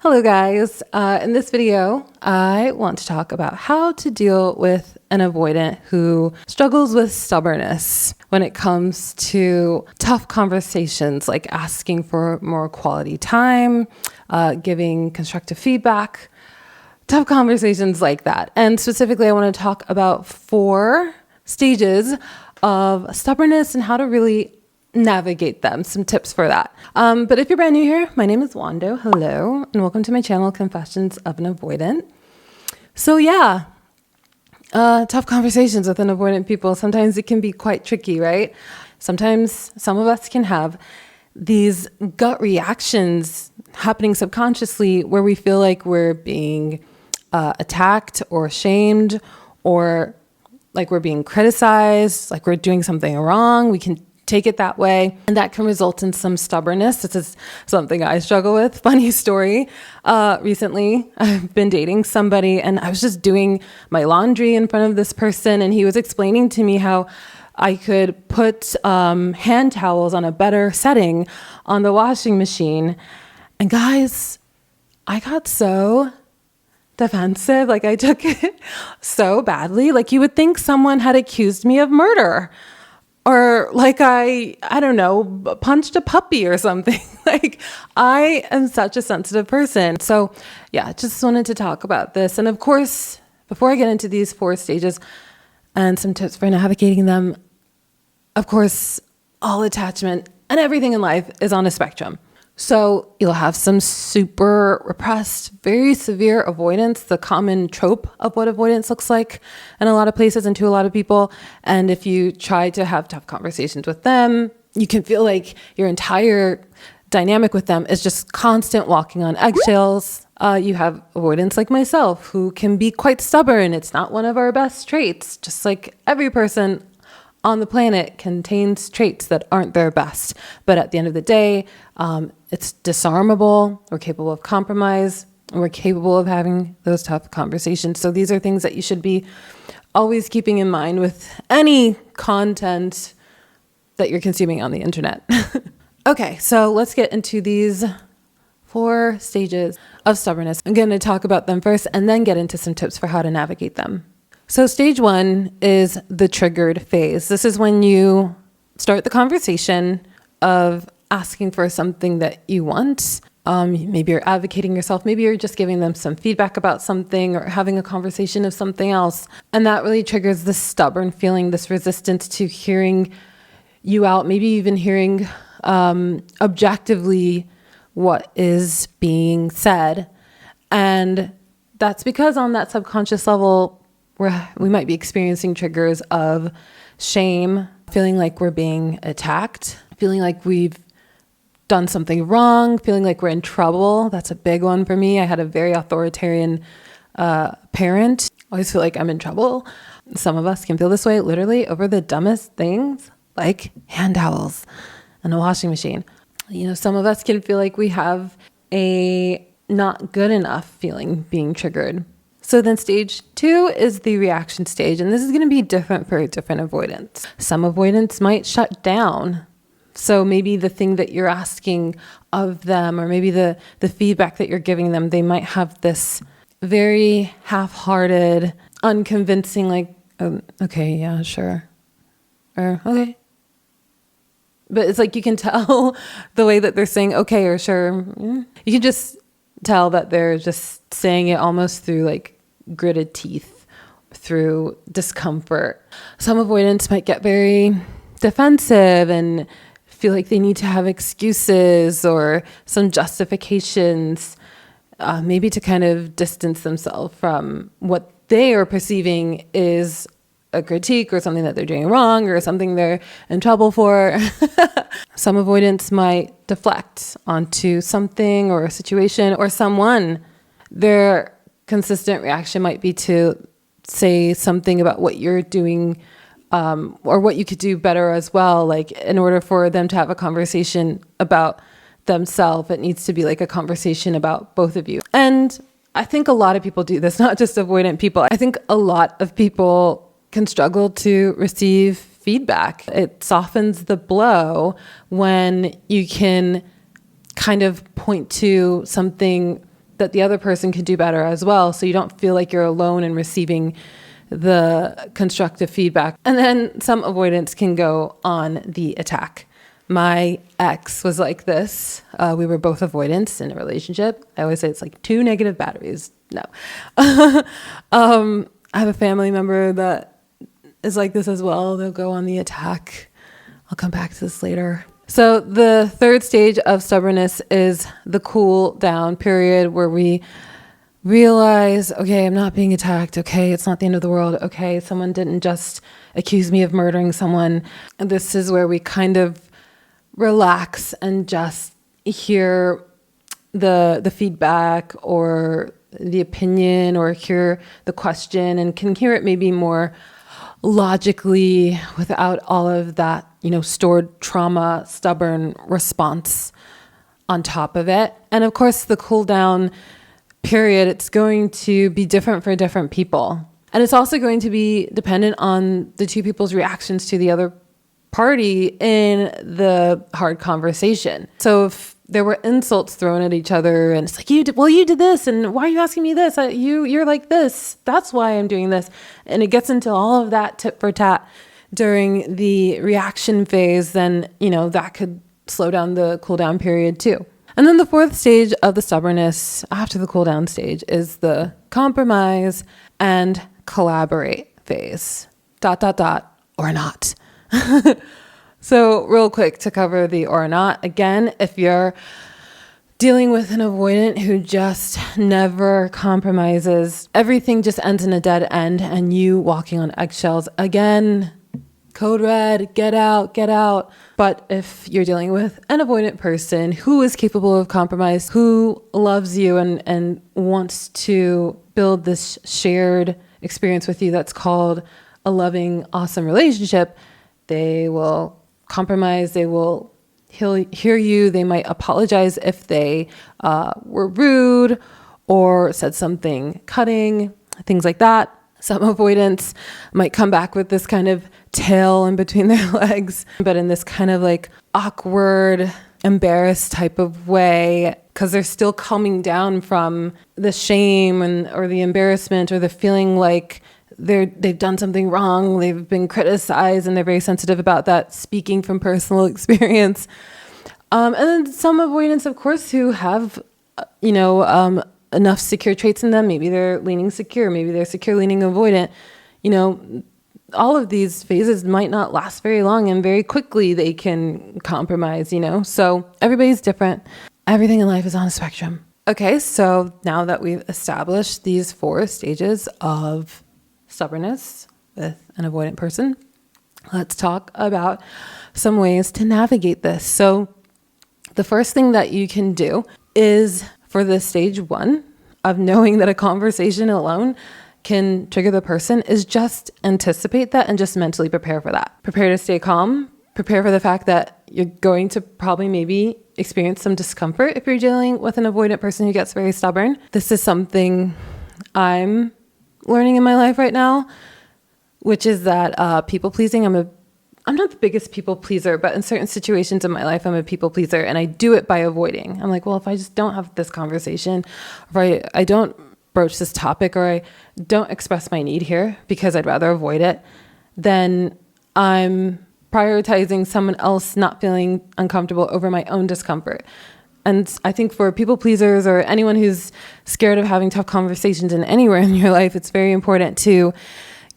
Hello guys, in this video, I want to talk about how to deal with an avoidant who struggles with stubbornness when it comes to tough conversations, like asking for more quality time, giving constructive feedback, tough conversations like that. And specifically, I want to talk about 4 stages of stubbornness and how to really navigate them, some tips for that. But if you're brand new here, my name is Wando. Hello, and welcome to my channel, Confessions of an Avoidant. So yeah, tough conversations with an avoidant people. Sometimes it can be quite tricky, right? Sometimes some of us can have these gut reactions happening subconsciously where we feel like we're being attacked or shamed, or like we're being criticized, like we're doing something wrong. We can take it that way, and that can result in some stubbornness. This is something I struggle with. Funny story. Recently, I've been dating somebody, and I was just doing my laundry in front of this person, and he was explaining to me how I could put hand towels on a better setting on the washing machine. And guys, I got so defensive. Like, I took it so badly. Like, you would think someone had accused me of murder. Or like I don't know, punched a puppy or something. Like, I am such a sensitive person. So yeah, just wanted to talk about this. And of course, before I get into these 4 stages and some tips for navigating them, of course, all attachment and everything in life is on a spectrum. So you'll have some super repressed, very severe avoidance, the common trope of what avoidance looks like in a lot of places and to a lot of people. And if you try to have tough conversations with them, you can feel like your entire dynamic with them is just constant walking on eggshells. You have avoidance like myself, who can be quite stubborn. It's not one of our best traits, just like every person on the planet contains traits that aren't their best. But at the end of the day, it's disarmable. We're capable of compromise, and we're capable of having those tough conversations. So these are things that you should be always keeping in mind with any content that you're consuming on the internet. Okay, so let's get into these 4 stages of stubbornness. I'm going to talk about them first and then get into some tips for how to navigate them. So stage 1 is the triggered phase. This is when you start the conversation of asking for something that you want. Maybe you're advocating yourself. Maybe you're just giving them some feedback about something or having a conversation of something else. And that really triggers this stubborn feeling, this resistance to hearing you out, maybe even hearing objectively what is being said. And that's because on that subconscious level, we might be experiencing triggers of shame, feeling like we're being attacked, feeling like we've done something wrong, feeling like we're in trouble. That's a big one for me. I had a very authoritarian parent. I always feel like I'm in trouble. Some of us can feel this way literally over the dumbest things, like hand towels and a washing machine. You know, some of us can feel like we have a not good enough feeling being triggered. So then stage 2 is the reaction stage, and this is going to be different for different avoidants. Some avoidants might shut down. So maybe the thing that you're asking of them, or maybe the feedback that you're giving them, they might have this very half-hearted, unconvincing, like, okay, yeah, sure. Or, okay. But it's like you can tell the way that they're saying okay or sure. You can just tell that they're just saying it almost through like gritted teeth, through discomfort. Some avoidants might get very defensive and feel like they need to have excuses or some justifications, maybe to kind of distance themselves from what they are perceiving is a critique or something that they're doing wrong or something they're in trouble for. Some avoidants might deflect onto something or a situation or someone. Their consistent reaction might be to say something about what you're doing or what you could do better as well. Like, in order for them to have a conversation about themselves, it needs to be like a conversation about both of you. And I think a lot of people do this, not just avoidant people. I think a lot of people can struggle to receive feedback. It softens the blow when you can kind of point to something that the other person could do better as well, so you don't feel like you're alone in receiving the constructive feedback. And then some avoidants can go on the attack. My ex was like this. We were both avoidants in a relationship. I always say it's like 2 negative batteries. No. I have a family member that is like this as well. They'll go on the attack. I'll come back to this later. So the third stage of stubbornness is the cool down period, where we realize, okay, I'm not being attacked. Okay, it's not the end of the world. Okay, someone didn't just accuse me of murdering someone. And this is where we kind of relax and just hear the feedback or the opinion, or hear the question, and can hear it maybe more logically without all of that, stored trauma, stubborn response on top of it. And of course, the cool down period, it's going to be different for different people. And it's also going to be dependent on the two people's reactions to the other party in the hard conversation. So if there were insults thrown at each other, and it's like, you did this, and why are you asking me this? You're like this. That's why I'm doing this. And it gets into all of that tit for tat during the reaction phase, then, that could slow down the cool down period too. And then the fourth stage of the stubbornness after the cool down stage is the compromise and collaborate phase. ... or not. So real quick to cover the or not. Again, if you're dealing with an avoidant who just never compromises, everything just ends in a dead end and you walking on eggshells. Again, code red, get out. But if you're dealing with an avoidant person who is capable of compromise, who loves you and wants to build this shared experience with you that's called a loving, awesome relationship, they will compromise, they will hear you, they might apologize if they were rude or said something cutting, things like that. Some avoidants might come back with this kind of tail in between their legs, but in this kind of like awkward, embarrassed type of way, because they're still coming down from the shame or the embarrassment or the feeling like they've done something wrong, they've been criticized, and they're very sensitive about that, speaking from personal experience. And then some avoidants, of course, who have, enough secure traits in them. Maybe they're leaning secure, maybe they're secure leaning avoidant. All of these phases might not last very long, and very quickly they can compromise, So everybody's different. Everything in life is on a spectrum. Okay, so now that we've established these 4 stages of stubbornness with an avoidant person, let's talk about some ways to navigate this. So the first thing that you can do is, for the stage 1 of knowing that a conversation alone can trigger the person, is just anticipate that and just mentally prepare for that. Prepare to stay calm. Prepare for the fact that you're going to probably maybe experience some discomfort if you're dealing with an avoidant person who gets very stubborn. This is something I'm learning in my life right now, which is that people pleasing, I'm not the biggest people pleaser, but in certain situations in my life, I'm a people pleaser, and I do it by avoiding. I'm like, well, if I just don't have this conversation, or I don't broach this topic, or I don't express my need here because I'd rather avoid it, then I'm prioritizing someone else not feeling uncomfortable over my own discomfort. And I think for people pleasers or anyone who's scared of having tough conversations in anywhere in your life, it's very important to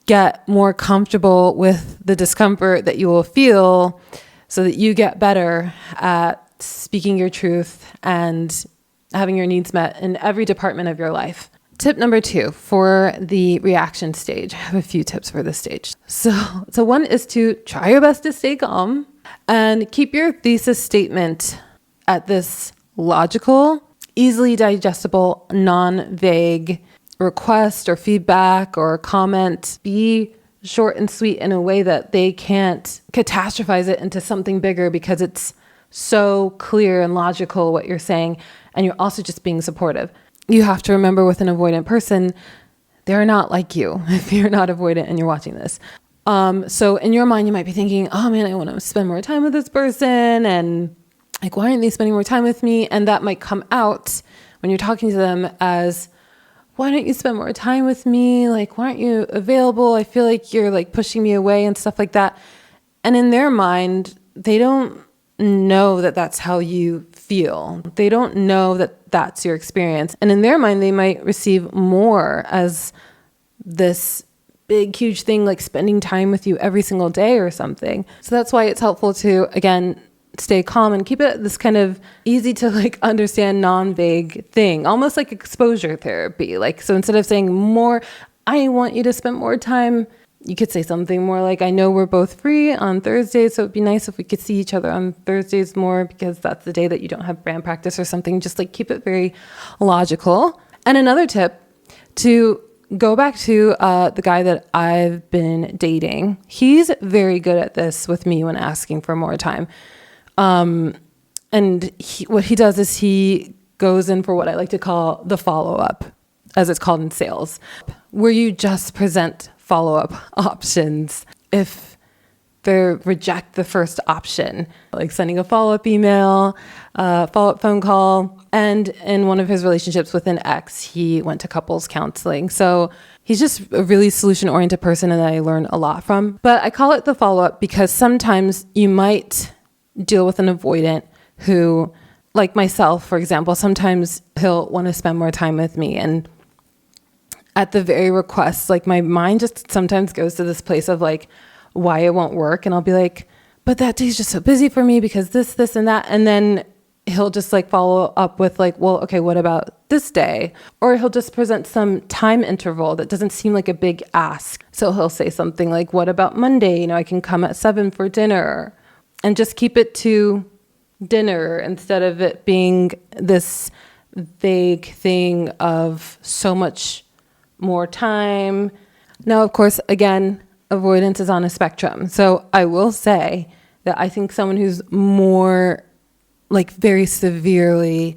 get more comfortable with the discomfort that you will feel so that you get better at speaking your truth and having your needs met in every department of your life. Tip number 2 for the reaction stage. I have a few tips for this stage. So one is to try your best to stay calm and keep your thesis statement at this logical, easily digestible, non-vague request or feedback or comment. Be short and sweet in a way that they can't catastrophize it into something bigger, because it's so clear and logical what you're saying, and you're also just being supportive. You have to remember, with an avoidant person, they're not like you if you're not avoidant and you're watching this. So in your mind, you might be thinking, oh man, I want to spend more time with this person, and like, why aren't they spending more time with me? And that might come out when you're talking to them as, why don't you spend more time with me? Like, why aren't you available? I feel like you're like pushing me away and stuff like that. And in their mind, they don't know that that's how you feel. They don't know that that's your experience. And in their mind, they might receive more as this big, huge thing, like spending time with you every single day or something. So that's why it's helpful to, again, stay calm and keep it this kind of easy to like understand non-vague thing, almost like exposure therapy. Like, so instead of saying more, I want you to spend more time, you could say something more like, I know we're both free on Thursdays, so it'd be nice if we could see each other on Thursdays more because that's the day that you don't have band practice or something. Just like keep it very logical. And another tip, to go back to the guy that I've been dating. He's very good at this with me when asking for more time. And what he does is he goes in for what I like to call the follow-up, as it's called in sales, where you just present follow-up options if they reject the first option, like sending a follow-up email, follow-up phone call. And in one of his relationships with an ex, he went to couples counseling. So he's just a really solution-oriented person and that I learn a lot from. But I call it the follow-up because sometimes you might deal with an avoidant who, like myself, for example, sometimes he'll want to spend more time with me. And at the very request, like my mind just sometimes goes to this place of like, why it won't work. And I'll be like, but that day's just so busy for me because this, and that. And then he'll just like follow up with like, well, okay, what about this day? Or he'll just present some time interval that doesn't seem like a big ask. So he'll say something like, what about Monday? I can come at 7 for dinner. And just keep it to dinner instead of it being this vague thing of so much more time. Now, of course, again, avoidance is on a spectrum. So I will say that I think someone who's more like very severely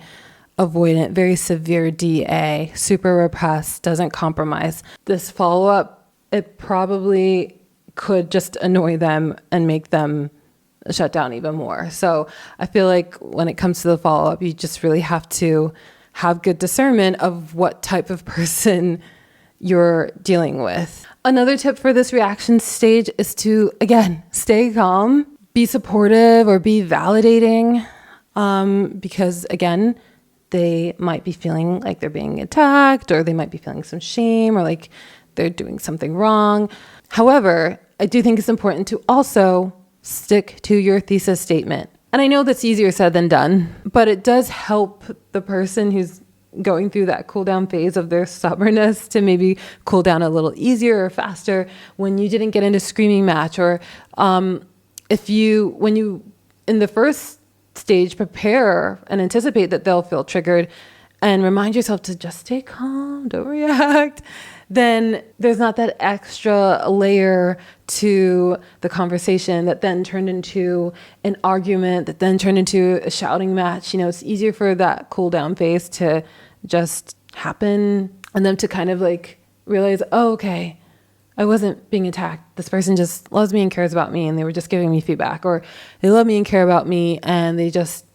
avoidant, very severe DA, super repressed, doesn't compromise, this follow-up, it probably could just annoy them and make them shut down even more. So I feel like when it comes to the follow-up, you just really have to have good discernment of what type of person you're dealing with. Another tip for this reaction stage is to, again, stay calm, be supportive or be validating, because again, they might be feeling like they're being attacked, or they might be feeling some shame, or like they're doing something wrong. However, I do think it's important to also stick to your thesis statement. And I know that's easier said than done, but it does help the person who's going through that cool down phase of their stubbornness to maybe cool down a little easier or faster when you didn't get into screaming match, or when you in the first stage prepare and anticipate that they'll feel triggered and remind yourself to just stay calm, don't react, then there's not that extra layer to the conversation that then turned into an argument, that then turned into a shouting match. It's easier for that cool down phase to just happen and them to kind of like realize, oh, okay, I wasn't being attacked. This person just loves me and cares about me and they were just giving me feedback, or they love me and care about me and they just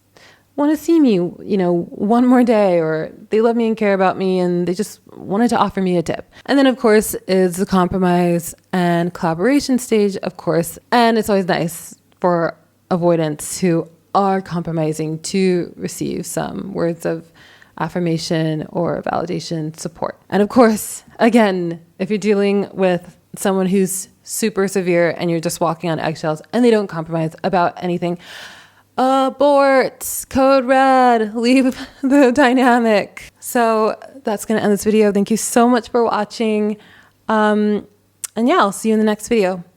want to see me, one more day, or they love me and care about me and they just wanted to offer me a tip. And then of course is the compromise and collaboration stage, of course. And it's always nice for avoidants who are compromising to receive some words of affirmation or validation support. And of course, again, if you're dealing with someone who's super severe and you're just walking on eggshells and they don't compromise about anything, abort, code red, leave the dynamic. So that's going to end this video. Thank you so much for watching. And yeah, I'll see you in the next video.